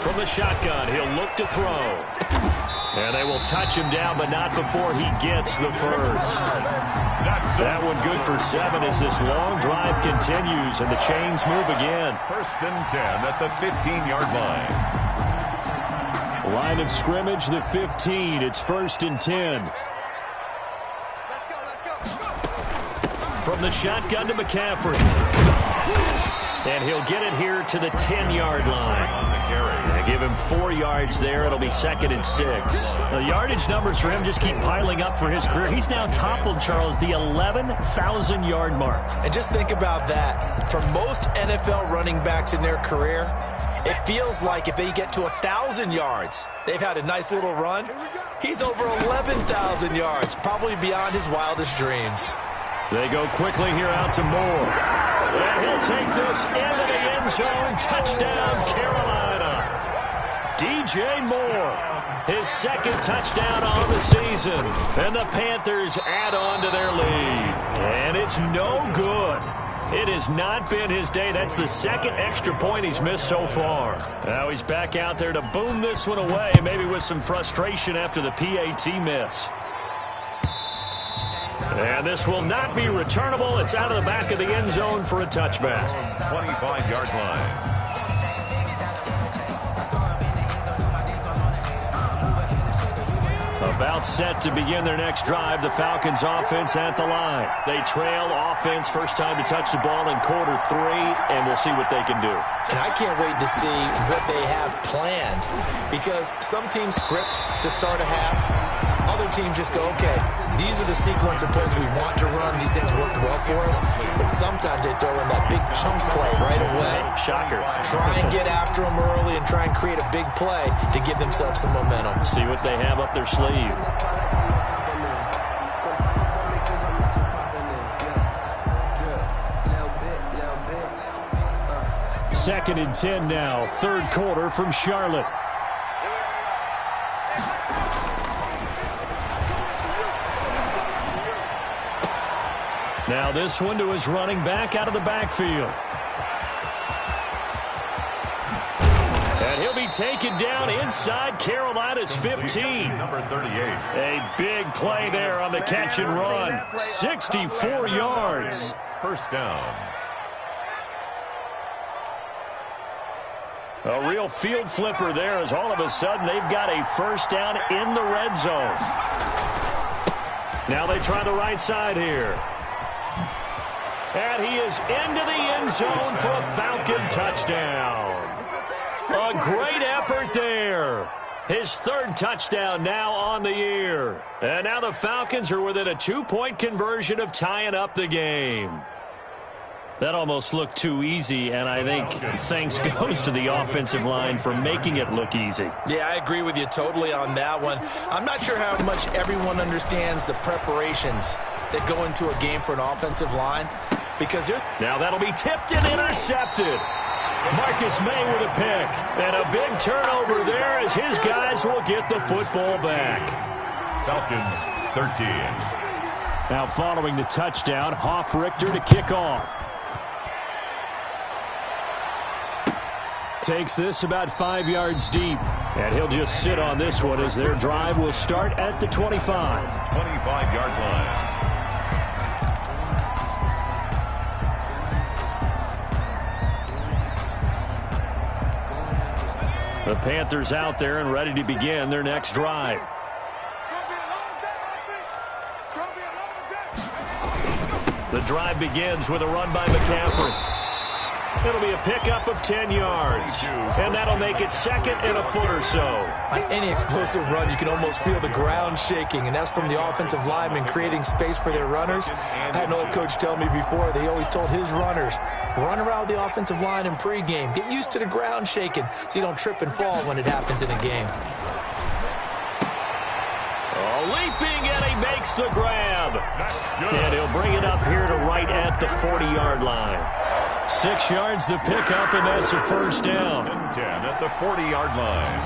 From the shotgun, he'll look to throw. And they will touch him down, but not before he gets the first. That one good for 7 as this long drive continues and the chains move again. 1st and 10 at the 15-yard line. Line of scrimmage, the 15. It's 1st and 10. From the shotgun to McCaffrey. And he'll get it here to the 10-yard line. Give him 4 yards there. It'll be 2nd and 6. The yardage numbers for him just keep piling up for his career. He's now toppled, Charles, the 11,000-yard mark. And just think about that. For most NFL running backs in their career, it feels like if they get to 1,000 yards, they've had a nice little run. He's over 11,000 yards, probably beyond his wildest dreams. They go quickly here out to Moore. And he'll take this into the end zone. Touchdown, Carolina. DJ Moore, his 2nd touchdown on the season. And the Panthers add on to their lead. And it's no good. It has not been his day. That's the 2nd extra point he's missed so far. Now he's back out there to boom this one away, maybe with some frustration after the PAT miss. And this will not be returnable. It's out of the back of the end zone for a touchback. 25-yard line. About Timeout set to begin their next drive. The Falcons offense at the line. They trail offense, first time to touch the ball in quarter 3, and we'll see what they can do. And I can't wait to see what they have planned, because some teams script to start a half. Other teams just go, okay, these are the sequence of plays we want to run. These things worked well for us. And sometimes they throw in that big chunk play right away. Shocker. Try and get after them early and try and create a big play to give themselves some momentum. See what they have up their sleeve. Second and 10 now, third quarter from Charlotte. Now this one to his running back out of the backfield. And he'll be taken down inside Carolina's 15. Number 38. A big play there on the catch and run. 64 yards. First down. A real field flipper there, as all of a sudden they've got a first down in the red zone. Now they try the right side here. And he is into the end zone for a Falcon touchdown. A great effort there. His third touchdown now on the year. And now the Falcons are within a 2-point conversion of tying up the game. That almost looked too easy, and I think thanks goes to the offensive line for making it look easy. Yeah, I agree with you totally on that one. I'm not sure how much everyone understands the preparations that go into a game for an offensive line, because now that'll be tipped and intercepted. Marcus May with a pick, and a big turnover there as his guys will get the football back. Falcons 13. Now following the touchdown, Hoff-Richter to kick off. Takes this about 5 yards deep, and he'll just sit on this one as their drive will start at the 25. 25-yard line. The Panthers out there and ready to begin their next drive. The drive begins with a run by McCaffrey. It'll be a pickup of 10 yards, and that'll make it second and a foot or so. On any explosive run, you can almost feel the ground shaking, and that's from the offensive linemen creating space for their runners. I had an old coach tell me before, they always told his runners, run around the offensive line in pregame. Get used to the ground shaking so you don't trip and fall when it happens in a game. Leaping, and he makes the grab. And he'll bring it up here to right at the 40-yard line. 6 yards the pickup, and that's a first down. 10 at the 40-yard line.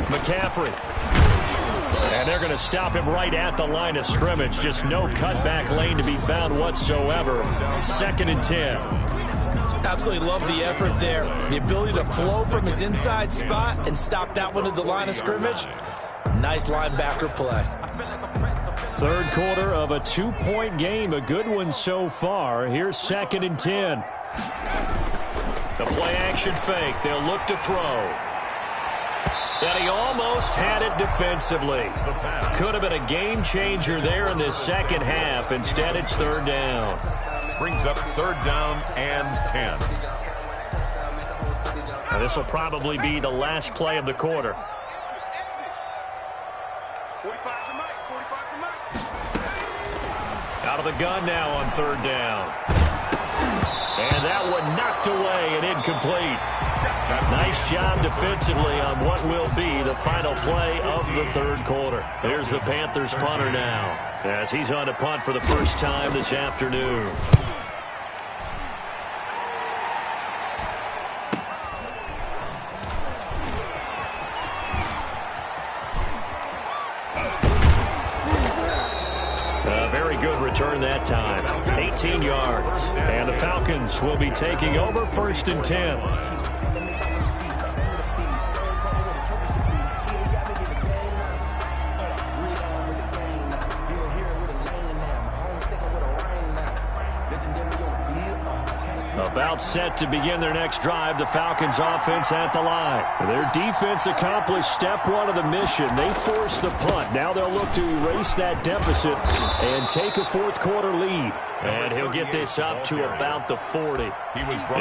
McCaffrey. And they're going to stop him right at the line of scrimmage. Just no cutback lane to be found whatsoever. Second and 10. Absolutely love the effort there. The ability to flow from his inside spot and stop that one at the line of scrimmage. Nice linebacker play. Third quarter of a 2-point game. A good one so far. Here's second and 10. The play action fake. They'll look to throw. And he almost had it defensively. Could have been a game changer there in this second half. Instead, it's third down. Brings up third down and 10. Now, this will probably be the last play of the quarter. Out of the gun now on third down. And that one knocked away and incomplete. Nice job defensively on what will be the final play of the third quarter. Here's the Panthers punter now, as he's on to punt for the first time this afternoon. A very good return that time. 18 yards. And the Falcons will be taking over first and 10. About set to begin their next drive, the Falcons offense at the line. Their defense accomplished step one of the mission. They forced the punt. Now they'll look to erase that deficit and take a fourth quarter lead. And he'll get this up to about the 40.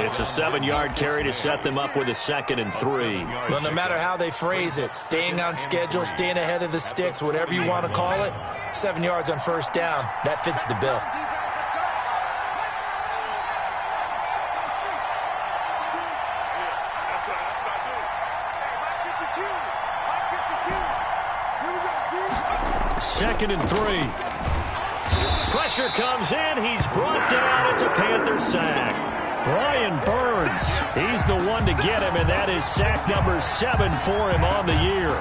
It's a 7-yard carry to set them up with a 2nd and 3. Well, no matter how they phrase it, staying on schedule, staying ahead of the sticks, whatever you want to call it, 7 yards on first down, that fits the bill. Second and 3. Pressure comes in. He's brought down. It's a Panthers sack. Brian Burns, he's the one to get him, and that is sack number 7 for him on the year.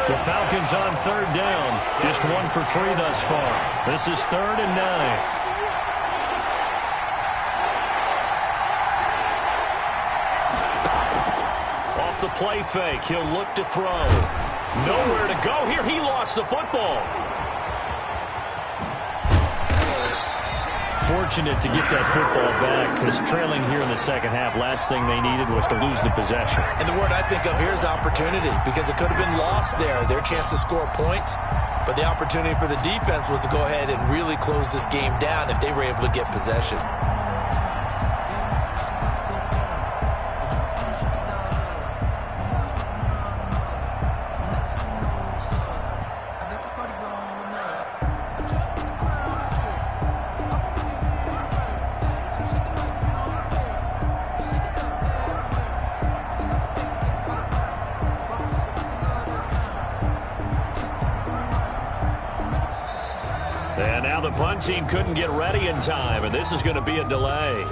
The Falcons on third down. Just 1 for 3 thus far. This is 3rd and 9. Off the play fake, he'll look to throw. Nowhere to go here. He lost the football. Fortunate to get that football back, because trailing here in the second half, last thing they needed was to lose the possession. And the word I think of here is opportunity, because it could have been lost there, their chance to score points. But the opportunity for the defense was to go ahead and really close this game down if they were able to get possession. And now the punt team couldn't get ready in time, and this is going to be a delay.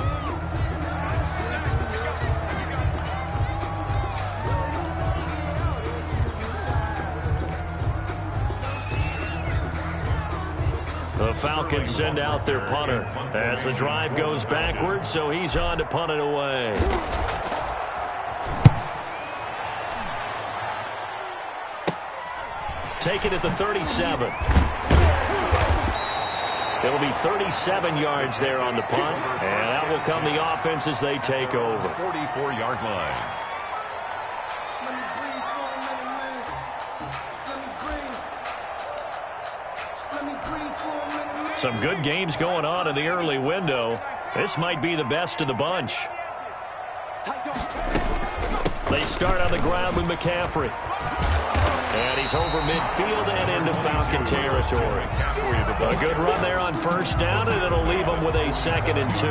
The Falcons send out their punter as the drive goes backwards, so he's on to punt it away. Take it at the 37. It'll be 37 yards there on the punt, and that will come the offense as they take over. 44-yard line. Some good games going on in the early window. This might be the best of the bunch. They start on the ground with McCaffrey. And he's over midfield and into Falcon territory. A good run there on first down, and it'll leave them with a 2nd and 2.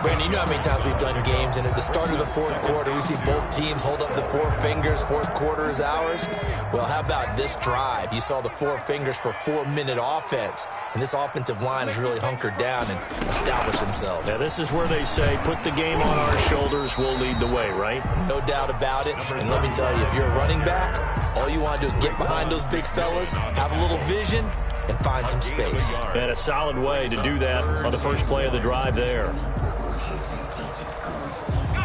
Brandon, you know how many times we've done games, and at the start of the fourth quarter, we see both teams hold up the 4 fingers, fourth quarter is ours. Well, how about this drive? You saw the 4 fingers for 4-minute offense, and this offensive line has really hunkered down and established themselves. Now, this is where they say, put the game on our shoulders, we'll lead the way, right? No doubt about it, and let me tell you, if you're a running back, all you want to do is get behind those big fellas, have a little vision, and find some space. And a solid way to do that on the first play of the drive there.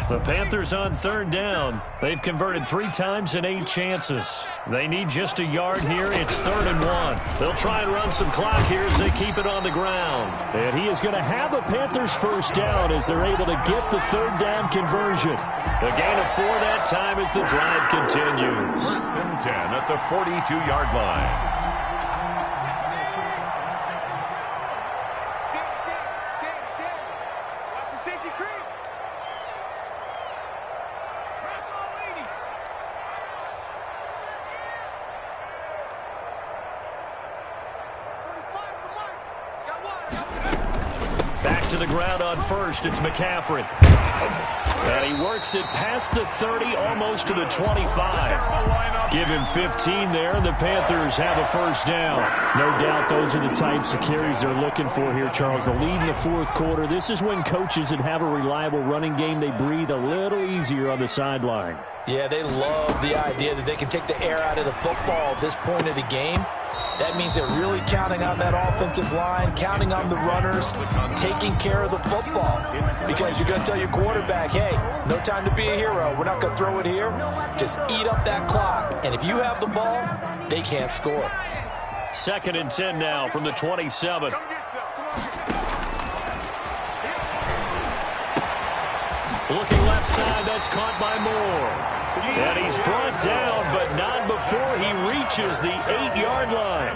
The Panthers on third down. They've converted 3 times in 8 chances. They need just a yard here. It's 3rd and 1. They'll try and run some clock here as they keep it on the ground. And he is going to have a Panthers first down as they're able to get the 3rd down conversion. The gain of 4 that time as the drive continues. 1st and 10 at the 42-yard line. Back to the ground on first, it's McCaffrey. And he works it past the 30, almost to the 25. Give him 15 there, and the Panthers have a first down. No doubt those are the types of carries they're looking for here, Charles. The lead in the fourth quarter. This is when coaches that have a reliable running game, they breathe a little easier on the sideline. Yeah, they love the idea that they can take the air out of the football at this point of the game. That means they're really counting on that offensive line, counting on the runners, taking care of the football. Because you're going to tell your quarterback, hey, no time to be a hero. We're not going to throw it here. Just eat up that clock. And if you have the ball, they can't score. 2nd and 10 now from the 27. outside. That's caught by Moore. And he's brought down, but not before he reaches the 8-yard line.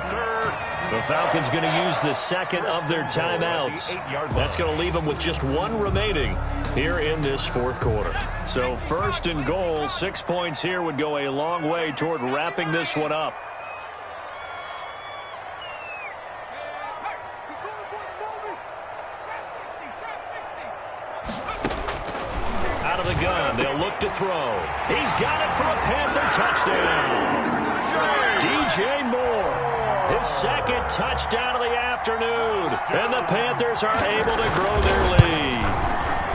The Falcons going to use the second of their timeouts. That's going to leave them with just one remaining here in this fourth quarter. So first and goal, 6 points here would go a long way toward wrapping this one up. Out of the gun, they'll look to throw. He's got it for a Panther touchdown. DJ Moore, his second touchdown of the afternoon. And the Panthers are able to grow their lead.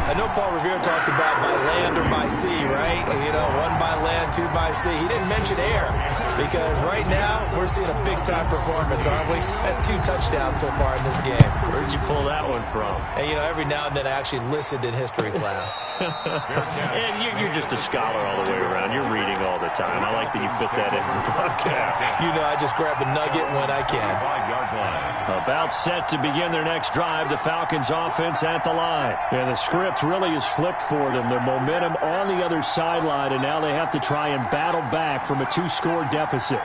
I know Paul Revere talked about by land or by sea, right? You know, one by land, two by sea. He didn't mention air because right now we're seeing a big-time performance, aren't we? That's 2 touchdowns so far in this game. Where'd you pull that one from? And, you know, every now and then I actually listened in history class. And you're just a scholar all the way around. You're reading all the time. I like that you fit that in the broadcast. You know, I just grab a nugget when I can. 5-yard line. About set to begin their next drive, the Falcons offense at the line. And the script really is flipped for them. Their momentum on the other sideline, and now they have to try and battle back from a 2-score deficit.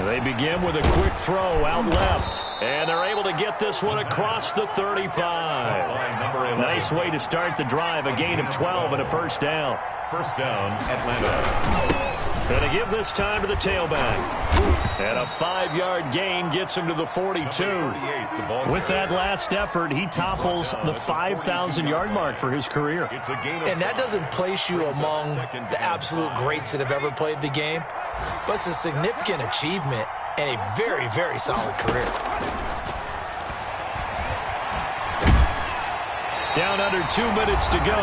They begin with a quick throw out left, and they're able to get this one across the 35. Nice way to start the drive, a gain of 12 and a first down. First down, Atlanta. And to give this time to the tailback. And a 5-yard gain gets him to the 42. With that last effort, he topples the 5,000-yard mark for his career. And that doesn't place you among the absolute greats that have ever played the game, but it's a significant achievement and a very, very solid career. Down under 2 minutes to go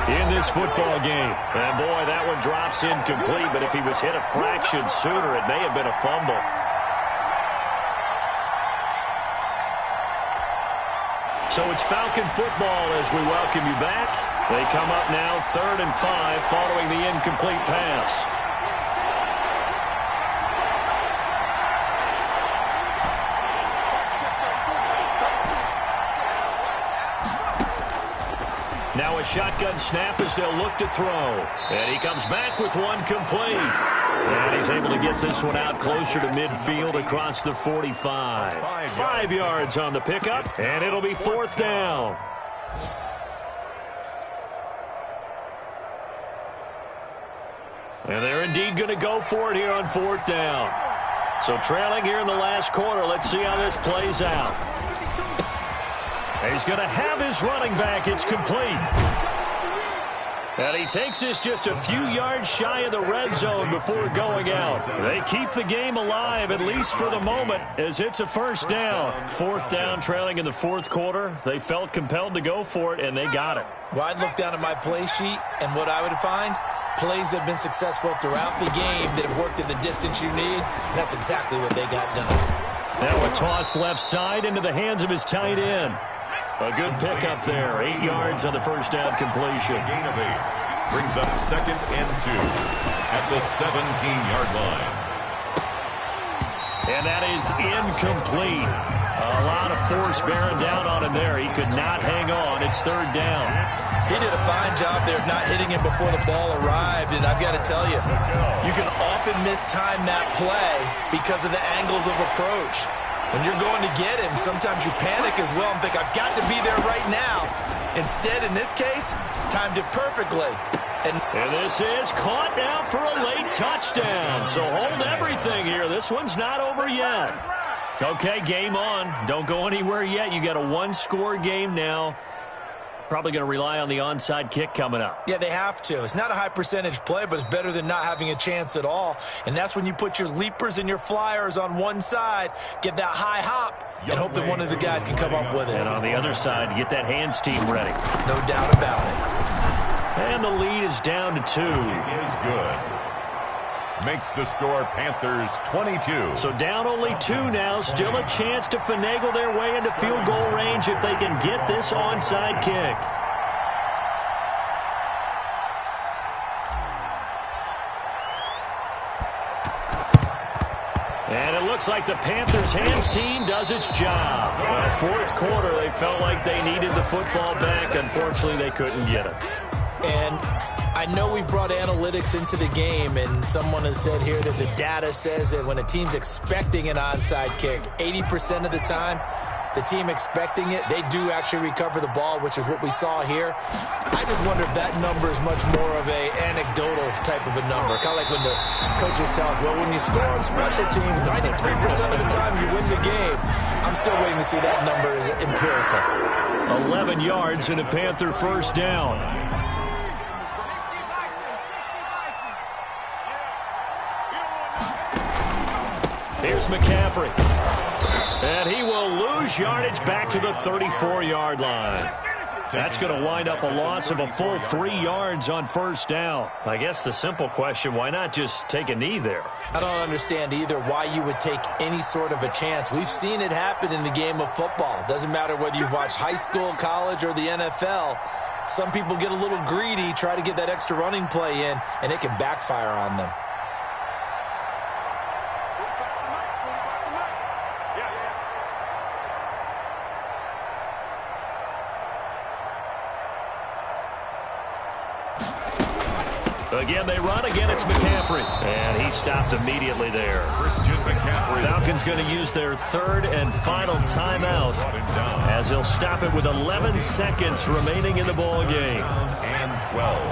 in this football game. And boy, that one drops incomplete, but if he was hit a fraction sooner, it may have been a fumble. So it's Falcon football as we welcome you back. They come up now 3rd and 5 following the incomplete pass. Now a shotgun snap as they'll look to throw. And he comes back with one complete. And he's able to get this one out closer to midfield across the 45. 5 yards on the pickup, and it'll be 4th down. And they're indeed going to go for it here on 4th down. So trailing here in the last quarter, let's see how this plays out. He's going to have his running back. It's complete. And he takes this just a few yards shy of the red zone before going out. They keep the game alive, at least for the moment, as it's a first down. 4th down, trailing in the 4th quarter. They felt compelled to go for it, and they got it. Well, I'd look down at my play sheet, and what I would find, plays have been successful throughout the game that have worked at the distance you need, and that's exactly what they got done. Now a toss left side into the hands of his tight end. A good pickup there. 8 yards on the first down completion. Gain of 8. Brings up 2nd and 2 at the 17-yard line. And that is incomplete. A lot of force bearing down on him there. He could not hang on. It's 3rd down. He did a fine job there of not hitting him before the ball arrived, and I've got to tell you, you can often mistime that play because of the angles of approach. When you're going to get him, sometimes you panic as well and think, I've got to be there right now. Instead, in this case, timed it perfectly. And this is caught now for a late touchdown. So hold everything here. This one's not over yet. Okay, game on. Don't go anywhere yet. You got a 1-score game now. Probably going to rely on the onside kick coming up. Yeah, they have to. It's not a high percentage play, but it's better than not having a chance at all. And that's when you put your leapers and your flyers on one side, get that high hop, and hope that one of the guys can come up with it. And on the other side, get that hands team ready. No doubt about it. And the lead is down to 2. It is good. Makes the score Panthers 22. So down only 2 now. Still a chance to finagle their way into field goal range if they can get this onside kick. And it looks looks like the Panthers' hands team does its job. Fourth quarter, they felt like they needed the football back. Unfortunately, they couldn't get it. And I know we brought analytics into the game, and someone has said here that the data says that when a team's expecting an onside kick, 80% of the time, the team expecting it, they do actually recover the ball, which is what we saw here. I just wonder if that number is much more of a anecdotal type of a number. Kind of like when the coaches tell us, well, when you score on special teams, 93% of the time you win the game. I'm still waiting to see that number is empirical. 11 yards and a Panther first down. Here's McCaffrey. And he will lose yardage back to the 34-yard line. That's going to wind up a loss of a full 3 yards on first down. I guess the simple question, why not just take a knee there? I don't understand either why you would take any sort of a chance. We've seen it happen in the game of football. Doesn't matter whether you've watched high school, college, or the NFL. Some people get a little greedy, try to get that extra running play in, and it can backfire on them. Again, they run. Again, it's McCaffrey. And he stopped immediately there. Christian McCaffrey. Falcons going to use their third and final timeout as they'll stop it with 11 seconds remaining in the ball game. And 12.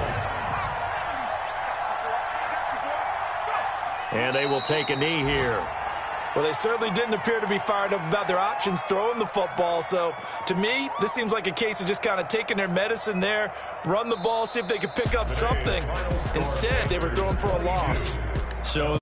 And they will take a knee here. Well, they certainly didn't appear to be fired up about their options throwing the football. So, to me, this seems like a case of just kind of taking their medicine there, run the ball, see if they could pick up something. Instead, they were throwing for a loss. So